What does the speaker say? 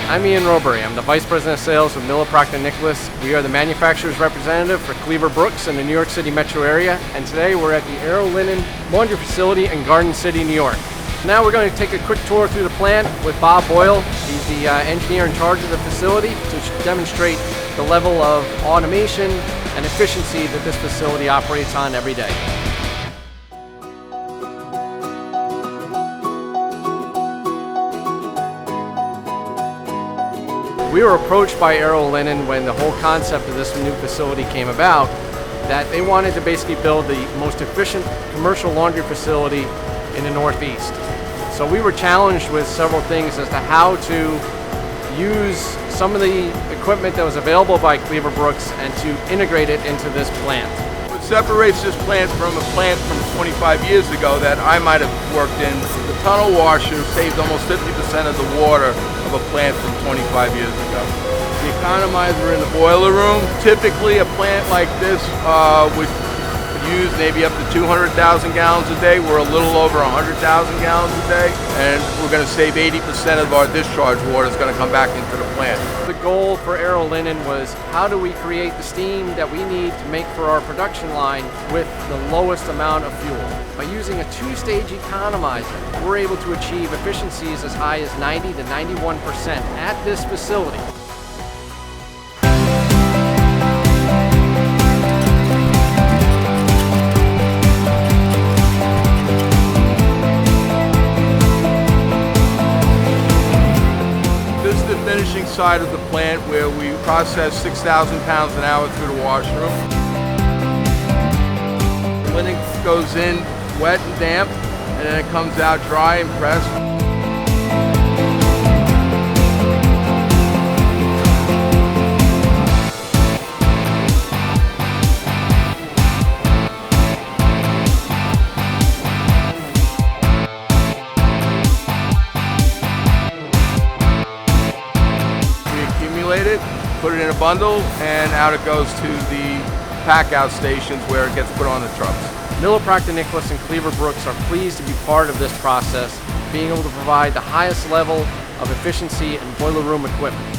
I'm Ian Roberry. I'm the Vice President of Sales with Miller Proctor Nickolas. We are the manufacturer's representative for Cleaver-Brooks in the New York City metro area, and today we're at the Aero Linen Laundry Facility in Garden City, New York. Now we're going to take a quick tour through the plant with Bob Boyle. He's the engineer in charge of the facility to demonstrate the level of automation and efficiency that this facility operates on every day. We were approached by Aero Linen when the whole concept of this new facility came about, that they wanted to basically build the most efficient commercial laundry facility in the Northeast. So we were challenged with several things as to how to use some of the equipment that was available by Cleaver-Brooks and to integrate it into this plant. What separates this plant from a plant from 25 years ago that I might have worked in, the tunnel washer saved almost 50% of the water of a plant from 25 years ago. The economizer in the boiler room, typically a plant like this would use maybe up to 200,000 gallons a day. We're a little over 100,000 gallons a day, and we're going to save 80% of our discharge water is going to come back into the plant. The goal for Aero Linen was how do we create the steam that we need to make for our production line with the lowest amount of fuel. By using a two-stage economizer, we're able to achieve efficiencies as high as 90 to 91% at this facility. This is the finishing side of the plant where we process 6,000 pounds an hour through the washroom. The linen goes in wet and damp, and then it comes out dry and pressed. We accumulate it, put it in a bundle, and out it goes to the pack-out stations where it gets put on the trucks. Miller Proctor Nickolas and Cleaver-Brooks are pleased to be part of this process, being able to provide the highest level of efficiency and boiler room equipment.